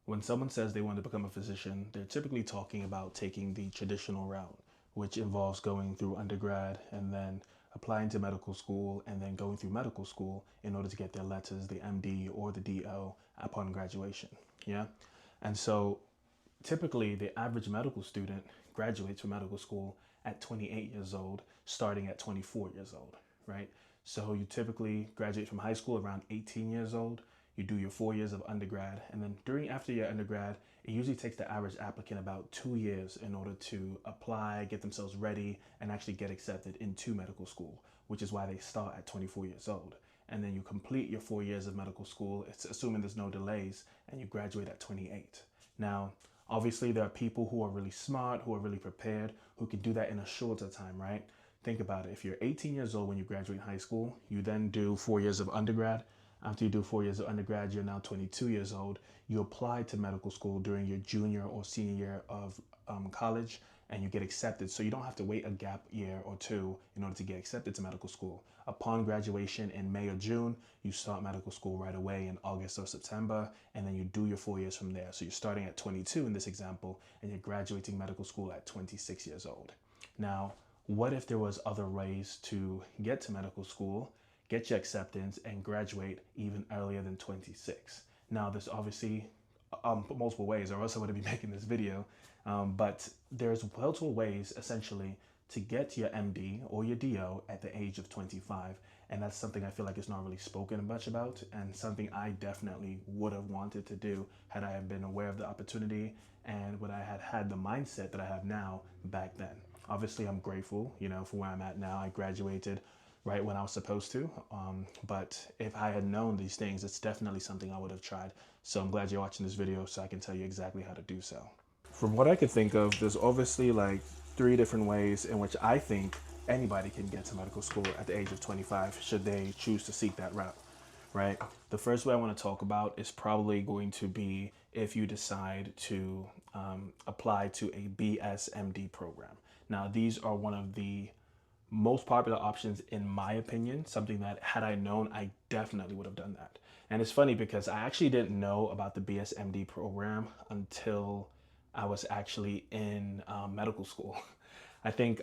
When someone says they want to become a physician, they're typically talking about taking the traditional route, which involves going through undergrad and then applying to medical school and then going through medical school in order to get their letters, the MD or the DO, upon graduation. Yeah. And so typically the average medical student graduates from medical school at 28 years old, starting at 24 years old, right? So you typically graduate from high school around 18 years old. You do your 4 years of undergrad, and then after your undergrad, it usually takes the average applicant about 2 years in order to apply, get themselves ready, and actually get accepted into medical school, which is why they start at 24 years old. And then you complete your 4 years of medical school, it's assuming there's no delays, and you graduate at 28. Now, obviously, there are people who are really smart, who are really prepared, who can do that in a shorter time, right? Think about it. If you're 18 years old when you graduate high school, you then do 4 years of undergrad. After you do 4 years of undergrad, you're now 22 years old. You apply to medical school during your junior or senior year of college, and you get accepted. So you don't have to wait a gap year or two in order to get accepted to medical school. Upon graduation in May or June, you start medical school right away in August or September, and then you do your 4 years from there. So you're starting at 22 in this example, and you're graduating medical school at 26 years old. Now, what if there was other ways to get to medical school, get your acceptance, and graduate even earlier than 26? Now, there's obviously multiple ways, or else I wouldn't be making this video. But there's multiple ways, essentially, to get your MD or your DO at the age of 25. And that's something I feel like it's not really spoken much about, and something I definitely would have wanted to do had I have been aware of the opportunity and when I had had the mindset that I have now back then. Obviously, I'm grateful, for where I'm at now. I graduated right when I was supposed to. But if I had known these things, it's definitely something I would have tried. So I'm glad you're watching this video so I can tell you exactly how to do so. From what I could think of, there's obviously like three different ways in which I think anybody can get to medical school at the age of 25 should they choose to seek that route, right? The first way I want to talk about is probably going to be if you decide to apply to a BSMD program. Now, these are one of the most popular options in my opinion, something that had I known, I definitely would have done that. And it's funny because I actually didn't know about the BSMD program until I was actually in medical school. I think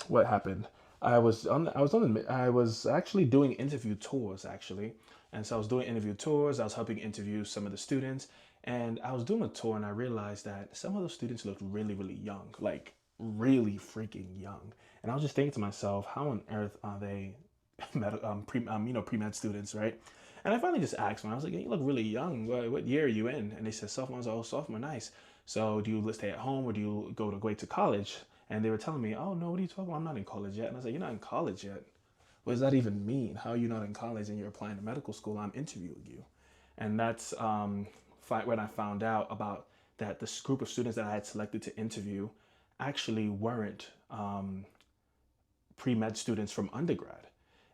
what happened. I was actually doing interview tours actually, and so I was doing interview tours. I was helping interview some of the students, and I was doing a tour, and I realized that some of those students looked really, really young, like really freaking young. And I was just thinking to myself, how on earth are they pre-med students, right? And I finally just asked them. I was like, "You look really young. What year are you in?" And they said, "Sophomore." I was like, "Oh, sophomore, nice. So do you stay at home or do you go to wait to college?" And they were telling me, "Oh no, what are you talking about? I'm not in college yet." And I was like, "You're not in college yet? What does that even mean? How are you not in college and you're applying to medical school? I'm interviewing you." And that's when I found out about that this group of students that I had selected to interview actually weren't pre-med students from undergrad.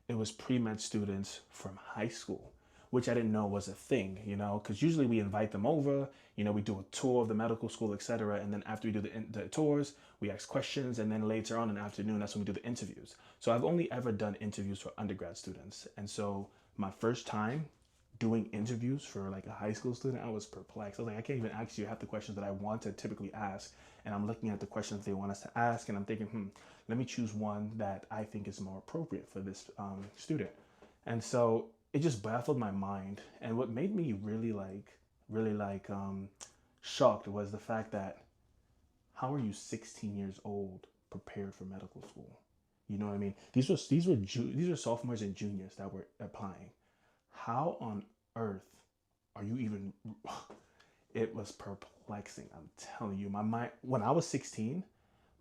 It was pre-med students from high school, which I didn't know was a thing, because usually we invite them over, we do a tour of the medical school, etc. And then after we do the tours, we ask questions. And then later on in the afternoon, that's when we do the interviews. So I've only ever done interviews for undergrad students. And so my first time doing interviews for like a high school student, I was perplexed. I was like, I can't even ask you half the questions that I want to typically ask. And I'm looking at the questions they want us to ask, and I'm thinking, let me choose one that I think is more appropriate for this student. And so it just baffled my mind. And what made me really like shocked was the fact that how are you 16 years old prepared for medical school? You know what I mean? These were sophomores and juniors that were applying. How on earth are you even? It was perplexing. I'm telling you, my mind when I was 16,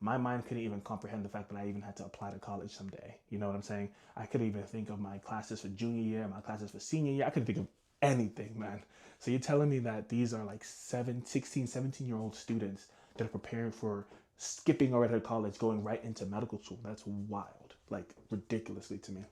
my mind couldn't even comprehend the fact that I even had to apply to college someday. You know what I'm saying? I couldn't even think of my classes for junior year, my classes for senior year. I couldn't think of anything, man. So you're telling me that these are like 16, 17-year-old students that are preparing for skipping already to college, going right into medical school. That's wild, like ridiculously to me.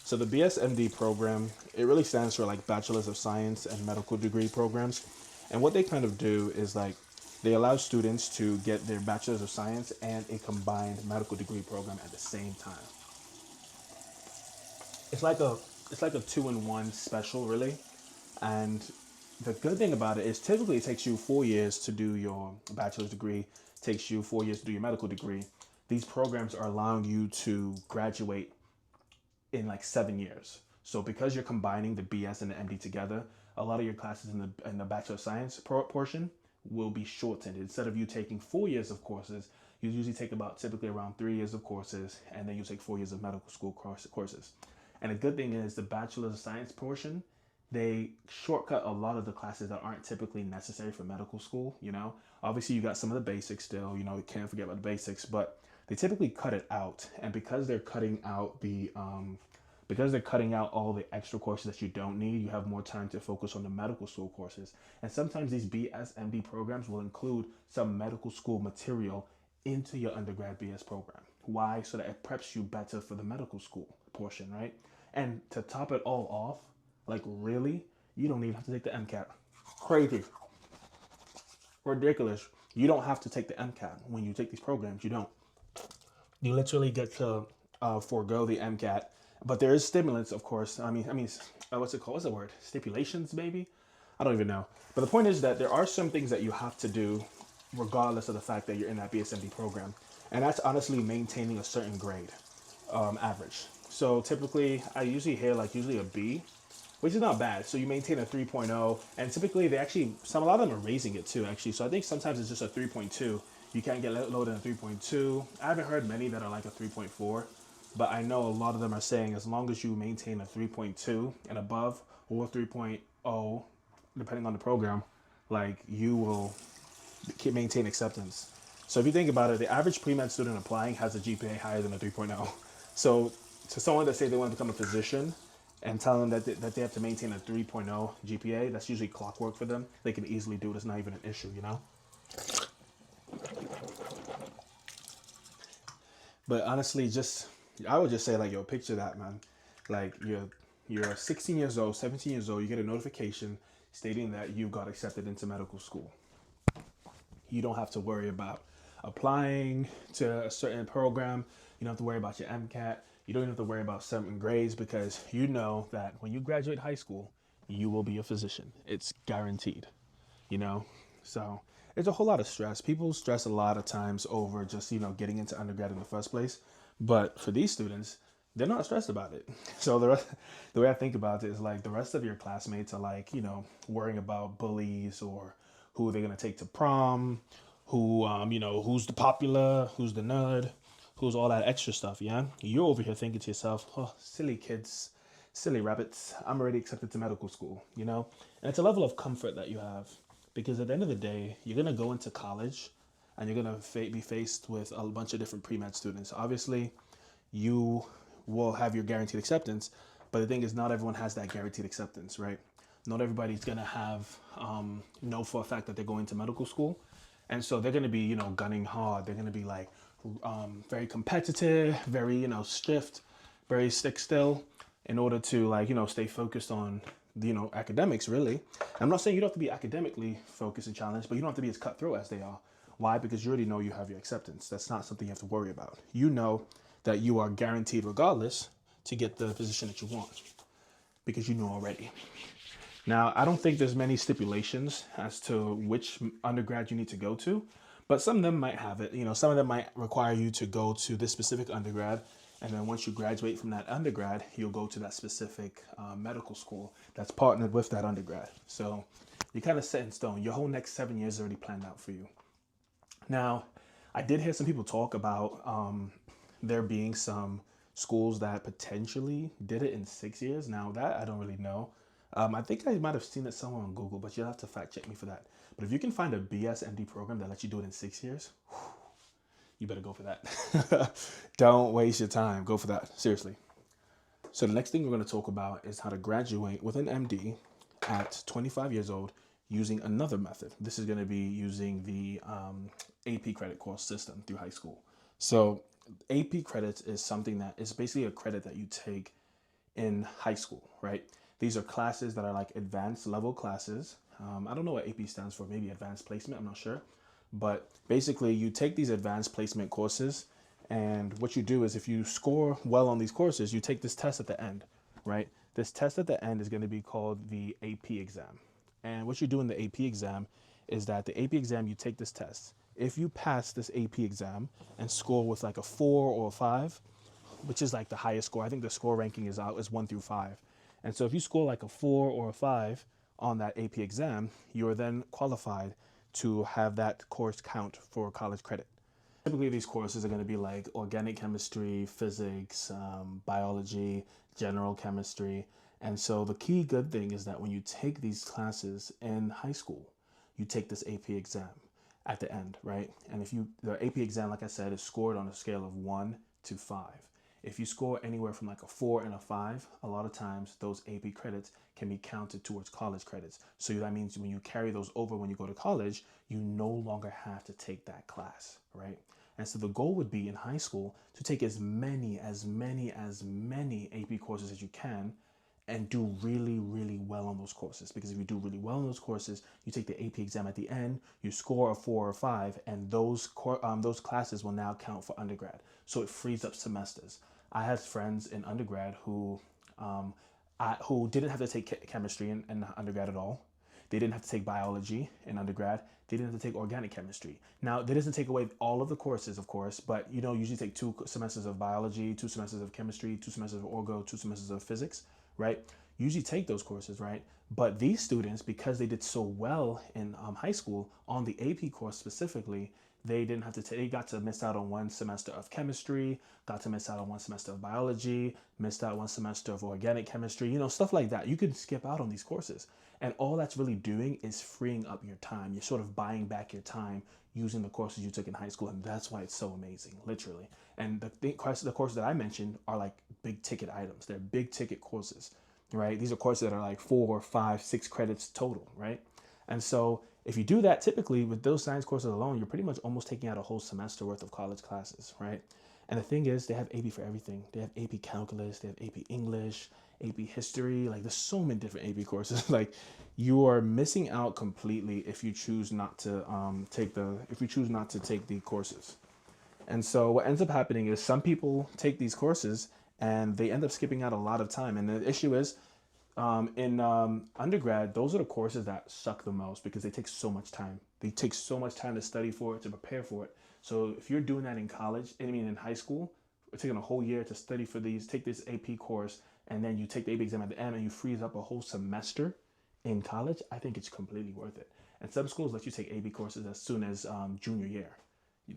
So the BSMD program, it really stands for like Bachelor's of Science and Medical Degree programs. And what they kind of do is like they allow students to get their Bachelor's of Science and a combined medical degree program at the same time. It's like a it's like a two-in-one special really. And The good thing about it is typically it takes you 4 years to do your bachelor's degree, takes you 4 years to do your medical degree. These programs are allowing you to graduate in like 7 years. So because you're combining the BS and the MD together, a lot of your classes in the Bachelor of Science portion will be shortened. Instead of you taking 4 years of courses, you usually take about typically around 3 years of courses, and then you take 4 years of medical school courses. And the good thing is the Bachelor of Science portion, they shortcut a lot of the classes that aren't typically necessary for medical school. Obviously you got some of the basics still. You can't forget about the basics, but they typically cut it out. And because they're cutting out all the extra courses that you don't need, you have more time to focus on the medical school courses. And sometimes these BSMD programs will include some medical school material into your undergrad BS program. Why? So that it preps you better for the medical school portion, right? And to top it all off, like really, you don't even have to take the MCAT. Crazy. Ridiculous. You don't have to take the MCAT when you take these programs. You don't. You literally get to forego the MCAT, but there is stimulants, of course. What's it called? What's the word? Stipulations, maybe? I don't even know. But the point is that there are some things that you have to do, regardless of the fact that you're in that BSMD program, and that's honestly maintaining a certain grade, average. So typically, I usually hear usually a B, which is not bad. So you maintain a 3.0, and typically a lot of them are raising it too, actually. So I think sometimes it's just a 3.2. You can't get lower than a 3.2. I haven't heard many that are like a 3.4, but I know a lot of them are saying as long as you maintain a 3.2 and above, or 3.0, depending on the program, like you will maintain acceptance. So if you think about it, the average pre-med student applying has a GPA higher than a 3.0. So to someone that say they want to become a physician and tell them that they have to maintain a 3.0 GPA, that's usually clockwork for them. They can easily do it. It's not even an issue. But honestly, I would just say like, yo, picture that, man. Like you're 16 years old, 17 years old, you get a notification stating that you got accepted into medical school. You don't have to worry about applying to a certain program. You don't have to worry about your MCAT. You don't even have to worry about certain grades, because you know that when you graduate high school, you will be a physician. It's guaranteed, you know? So it's a whole lot of stress. People stress a lot of times over just, getting into undergrad in the first place. But for these students, they're not stressed about it. So the way I think about it is like the rest of your classmates are like, worrying about bullies or who they're going to take to prom, who's the popular, who's the nerd, who's all that extra stuff, yeah? You're over here thinking to yourself, oh, silly kids, silly rabbits, I'm already accepted to medical school, And it's a level of comfort that you have, because at the end of the day, you're going to go into college and you're going to be faced with a bunch of different pre-med students. Obviously, you will have your guaranteed acceptance, but the thing is, not everyone has that guaranteed acceptance, right? Not everybody's going to have know for a fact that they're going to medical school. And so they're going to be, gunning hard. They're going to be like very competitive, very, strict, very stick still, in order to stay focused on, academics, really. And I'm not saying you don't have to be academically focused and challenged, but you don't have to be as cutthroat as they are. Why? Because you already know you have your acceptance. That's not something you have to worry about. You know that you are guaranteed regardless to get the position that you want, because you know already. Now, I don't think there's many stipulations as to which undergrad you need to go to, but some of them might have it. Some of them might require you to go to this specific undergrad, and then once you graduate from that undergrad, you'll go to that specific medical school that's partnered with that undergrad. So you're kind of set in stone. Your whole next 7 years is already planned out for you. Now, I did hear some people talk about there being some schools that potentially did it in 6 years. Now, that I don't really know. I think I might have seen it somewhere on Google, but you'll have to fact check me for that. But if you can find a BSMD program that lets you do it in 6 years, you better go for that. Don't waste your time. Go for that. Seriously. So the next thing we're going to talk about is how to graduate with an MD at 25 years old using another method. This is going to be using the AP credit course system through high school. So AP credits is something that is basically a credit that you take in high school, right? These are classes that are like advanced level classes. I don't know what AP stands for, maybe advanced placement, I'm not sure. But basically you take these advanced placement courses, and what you do is if you score well on these courses, you take this test at the end, right? This test at the end is going to be called the AP exam. And what you do in the AP exam is that the AP exam, you take this test. If you pass this AP exam and score with like a 4 or a 5, which is like the highest score, I think the score ranking is out is 1 through 5. And so if you score like a 4 or a 5 on that AP exam, you are then qualified to have that course count for college credit. Typically, these courses are going to be like organic chemistry, physics, biology, general chemistry. And so the key good thing is that when you take these classes in high school, you take this AP exam at the end, right? And if you, the AP exam, like I said, is scored on a scale of 1 to 5. If you score anywhere from like a 4 and a 5, a lot of times those AP credits can be counted towards college credits. So that means when you carry those over when you go to college, you no longer have to take that class, right? And so the goal would be in high school to take as many AP courses as you can and do really, really well on those courses. Because if you do really well on those courses, you take the AP exam at the end, you score a 4 or 5, and those classes will now count for undergrad. So it frees up semesters. I had friends in undergrad who didn't have to take chemistry in undergrad at all. They didn't have to take biology in undergrad. They didn't have to take organic chemistry. Now, that doesn't take away all of the courses, of course, but you know, usually take 2 semesters of biology, 2 semesters of chemistry, 2 semesters of orgo, 2 semesters of physics, right? Usually take those courses, right? But these students, because they did so well in high school on the AP course specifically, they didn't have to take, they got to miss out on 1 semester of chemistry, got to miss out on 1 semester of biology, missed out 1 semester of organic chemistry, you know, stuff like that. You could skip out on these courses. And all that's really doing is freeing up your time. You're sort of buying back your time using the courses you took in high school. And that's why it's so amazing, literally. And the courses that I mentioned are like big ticket items. They're big ticket courses, right? These are courses that are like 4, 5, 6 credits total, right? And so if you do that, typically with those science courses alone, you're pretty much almost taking out a whole semester worth of college classes, right? And the thing is, they have AP for everything. They have AP calculus, they have AP English, AP history. Like there's so many different AP courses. Like you are missing out completely if you choose not to take the courses. And so what ends up happening is some people take these courses and they end up skipping out a lot of time. And the issue is in undergrad, those are the courses that suck the most because they take so much time. They take so much time to study for it, to prepare for it. So if you're doing that in college, I mean in high school, we're taking a whole year to study for these, take this AP course, and then you take the AP exam at the end and you freeze up a whole semester in college, I think it's completely worth it. And some schools let you take AP courses as soon as junior year.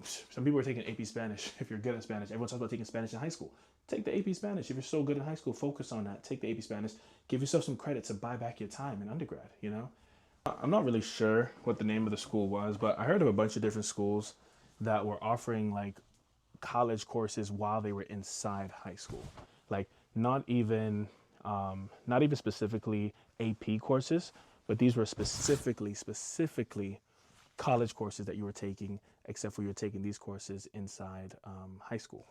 Some people are taking AP Spanish. If you're good at Spanish, everyone talks about taking Spanish in high school. Take the AP Spanish. If you're so good in high school, focus on that. Take the AP Spanish. Give yourself some credit to buy back your time in undergrad, you know? I'm not really sure what the name of the school was, but I heard of a bunch of different schools that were offering like college courses while they were inside high school. Like not even specifically AP courses, but these were specifically college courses that you were taking, except for you're taking these courses inside high school.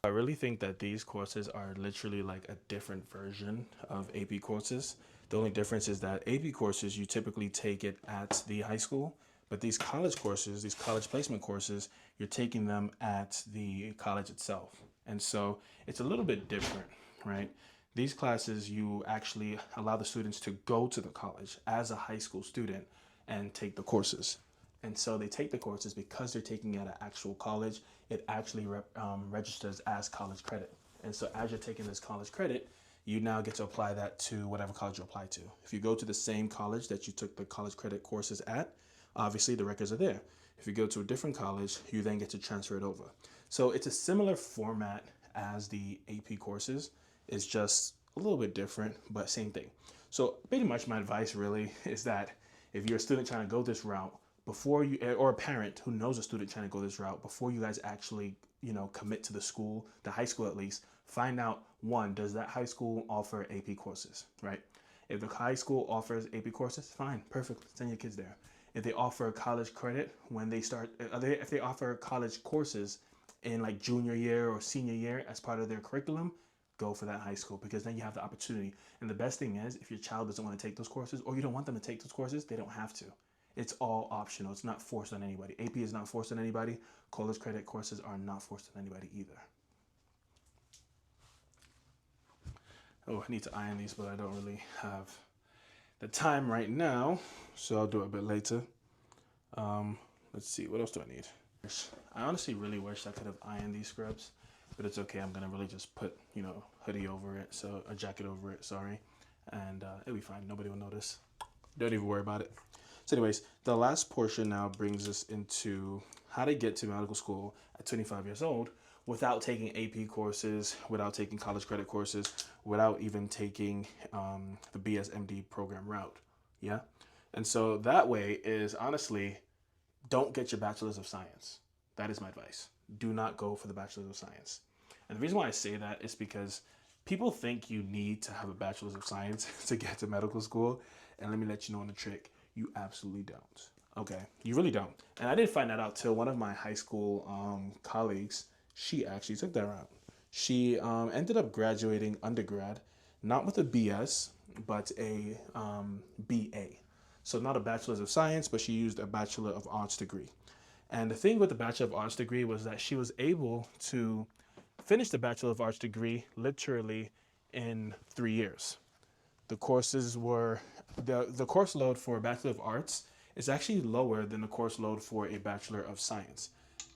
I really think that these courses are literally like a different version of AP courses. The only difference is that AP courses, you typically take it at the high school, but these college courses, these college placement courses, you're taking them at the college itself. And so it's a little bit different, right? These classes, you actually allow the students to go to the college as a high school student and take the courses. And so they take the courses because they're taking it at an actual college. It actually registers as college credit. And so as you're taking this college credit, you now get to apply that to whatever college you apply to. If you go to the same college that you took the college credit courses at, obviously the records are there. If you go to a different college, you then get to transfer it over. So it's a similar format as the AP courses. It's just a little bit different, but same thing. So pretty much my advice really is that if you're a student trying to go this route, before you, or a parent who knows a student trying to go this route, before you guys actually, you know, commit to the school, the high school at least, find out, one, does that high school offer AP courses, right? If the high school offers AP courses, fine, perfect, send your kids there. If they offer college credit when they start, if they offer college courses in like junior year or senior year as part of their curriculum, go for that high school, because then you have the opportunity. And the best thing is, if your child doesn't want to take those courses or you don't want them to take those courses, they don't have to. It's all optional. It's not forced on anybody. AP is not forced on anybody. College credit courses are not forced on anybody either. Oh, I need to iron these, but I don't really have the time right now, so I'll do it a bit later. Um, let's see, what else do I need? I honestly really wish I could have ironed these scrubs, but it's okay. I'm gonna really just put, hoodie over it, so a jacket over it, sorry, and it'll be fine. Nobody will notice. Don't even worry about it. So anyways, the last portion now brings us into how to get to medical school at 25 years old without taking AP courses, without taking college credit courses, without even taking the BSMD program route. Yeah. And so that way is honestly, don't get your bachelor's of science. That is my advice. Do not go for the bachelor's of science. And the reason why I say that is because people think you need to have a bachelor's of science to get to medical school. And let me let you know on the trick. You absolutely don't. Okay, you really don't. And I didn't find that out till one of my high school colleagues. She actually took that route. She ended up graduating undergrad, not with a BS, but a BA. So not a bachelor's of science, but she used a bachelor of arts degree. And the thing with the bachelor of arts degree was that she was able to finish the bachelor of arts degree literally in 3 years. The courses were the course load for a bachelor of arts is actually lower than the course load for a bachelor of science.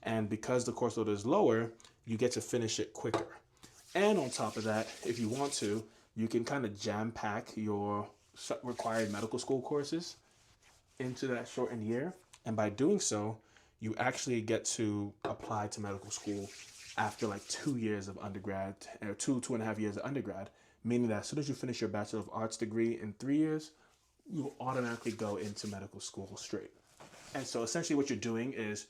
And because the course load is lower, you get to finish it quicker. And on top of that, if you want to, you can kind of jam pack your required medical school courses into that shortened year. And by doing so, you actually get to apply to medical school after like 2 years of undergrad, or 2.5 years of undergrad, meaning that as soon as you finish your Bachelor of Arts degree in 3 years, you will automatically go into medical school straight. And so essentially what you're doing is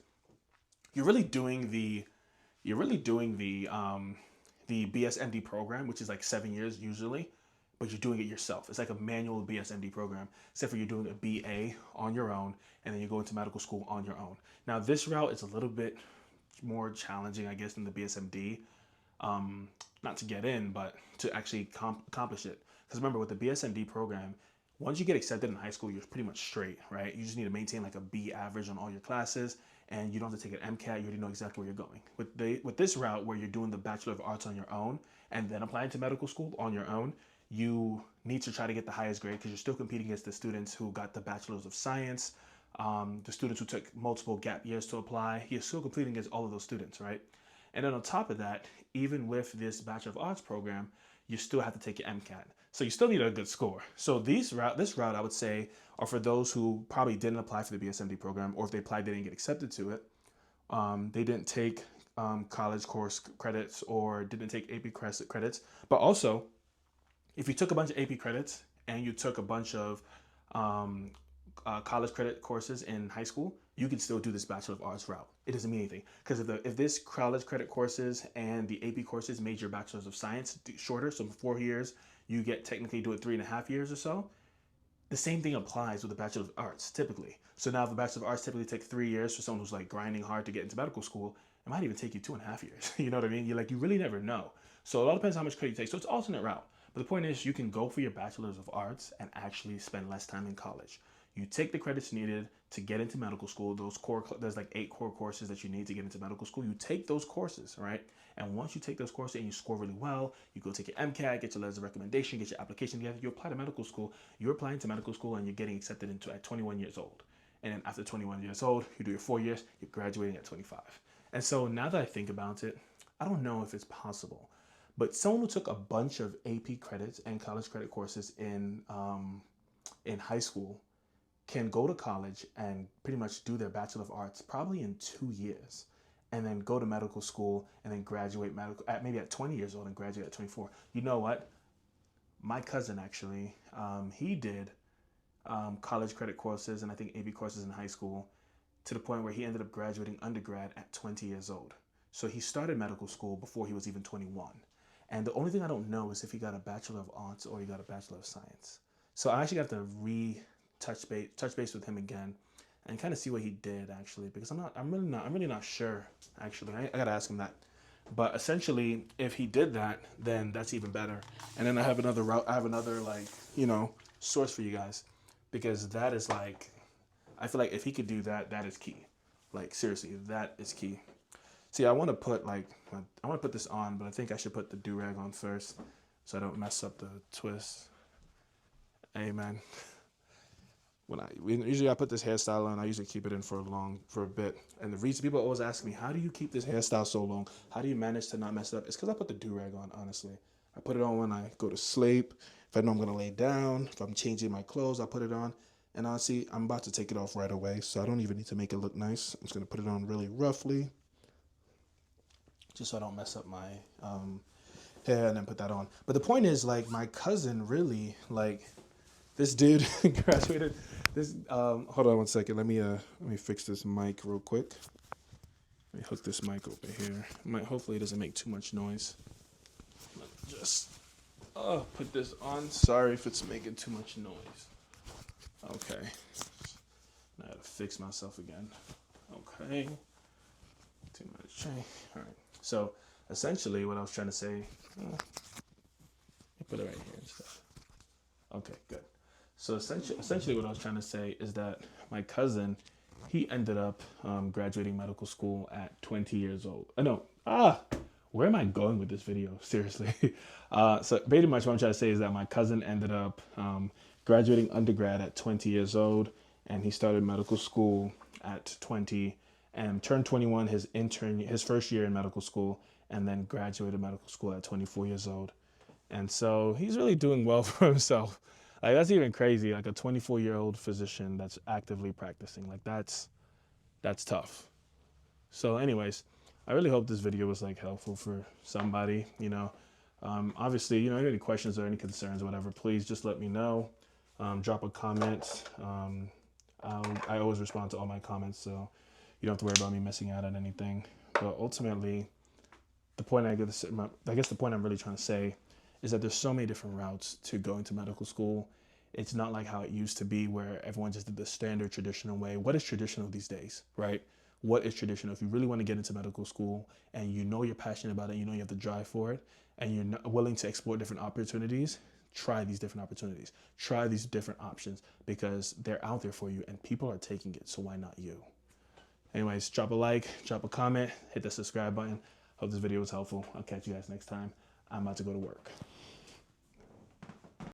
you're really doing the BSMD program, which is like 7 years usually, but you're doing it yourself. It's like a manual BSMD program, except for you're doing a BA on your own, and then you go into medical school on your own. Now, this route is a little bit more challenging, I guess, than the BSMD. Not to get in, but to actually accomplish it. Because remember, with the BSMD program, once you get accepted in high school, you're pretty much straight, right? You just need to maintain like a B average on all your classes, and you don't have to take an MCAT. You already know exactly where you're going. With this route, where you're doing the Bachelor of Arts on your own, and then applying to medical school on your own, you need to try to get the highest grade because you're still competing against the students who got the Bachelors of Science, the students who took multiple gap years to apply. You're still competing against all of those students, right? And then on top of that, even with this Bachelor of Arts program, you still have to take your MCAT. So you still need a good score. So this route, I would say, are for those who probably didn't apply for the BSMD program, or if they applied, they didn't get accepted to it. They didn't take college course credits or didn't take AP credits. But also, if you took a bunch of AP credits and you took a bunch of college credit courses in high school, you can still do this Bachelor of Arts route. It doesn't mean anything because if this college credit courses and the AP courses made your Bachelor's of Science shorter, so 4 years, you get technically do it 3.5 years or so. The same thing applies with the Bachelor of Arts typically. So now if the Bachelor of Arts typically takes 3 years for someone who's like grinding hard to get into medical school, it might even take you 2.5 years. You know what I mean? You really never know. So it all depends how much credit you take. So it's alternate route. But the point is, you can go for your Bachelor's of Arts and actually spend less time in college. You take the credits needed to get into medical school. There's like 8 core courses that you need to get into medical school. You take those courses, right? And once you take those courses and you score really well, you go take your MCAT, get your letters of recommendation, get your application together. You apply to medical school. You're applying to medical school and you're getting accepted into at 21 years old. And then after 21 years old, you do your 4 years. You're graduating at 25. And so now that I think about it, I don't know if it's possible. But someone who took a bunch of AP credits and college credit courses in high school can go to college and pretty much do their Bachelor of Arts probably in 2 years, and then go to medical school and then graduate maybe at 20 years old and graduate at 24. You know what? My cousin actually, he did college credit courses and I think AP courses in high school to the point where he ended up graduating undergrad at 20 years old. So he started medical school before he was even 21. And the only thing I don't know is if he got a Bachelor of Arts or he got a Bachelor of Science. So I actually got to touch base with him again and kind of see what he did actually, because I'm really not sure actually. I gotta ask him that. But essentially, if he did that, then that's even better. And then I have another route. I have another source for you guys, because that is like, I feel like if he could do that, that is key. Like seriously, that is key. See, I want to put this on, but I think I should put the do-rag on first so I don't mess up the twist. Amen. Usually I put this hairstyle on, I usually keep it in for a bit. And the reason people always ask me, how do you keep this hairstyle so long? How do you manage to not mess it up? It's because I put the do-rag on, honestly. I put it on when I go to sleep. If I know I'm gonna lay down, if I'm changing my clothes, I put it on. And honestly, I'm about to take it off right away, so I don't even need to make it look nice. I'm just gonna put it on really roughly, just so I don't mess up my hair, and then put that on. But the point is, like, my cousin really, like, this dude graduated. This hold on one second. Let me fix this mic real quick. Let me hook this mic over here. Hopefully it doesn't make too much noise. Let me just put this on. Sorry if it's making too much noise. Okay. I gotta fix myself again. Okay. Too much. All right. So essentially, what I was trying to say. Put it right here and stuff. Okay, good. So essentially, what I was trying to say is that my cousin, he ended up graduating medical school at 20 years old. Where am I going with this video? Seriously. So pretty much what I'm trying to say is that my cousin ended up graduating undergrad at 20 years old, and he started medical school at 20 and turned 21 his first year in medical school, and then graduated medical school at 24 years old. And so he's really doing well for himself. Like, that's even crazy. Like, a 24-year-old physician that's actively practicing. Like, that's tough. So anyways, I really hope this video was like helpful for somebody, obviously, if you have any questions or any concerns or whatever, please just let me know. Drop a comment. I always respond to all my comments, so you don't have to worry about me missing out on anything. But ultimately, the point I'm really trying to say is that there's so many different routes to going to medical school. It's not like how it used to be where everyone just did the standard traditional way. What is traditional these days, right? What is traditional? If you really want to get into medical school and you know you're passionate about it, you know you have the drive for it, and you're not willing to explore different opportunities, try these different opportunities. Try these different options because they're out there for you and people are taking it, so why not you? Anyways, drop a like, drop a comment, hit the subscribe button. Hope this video was helpful. I'll catch you guys next time. I'm about to go to work.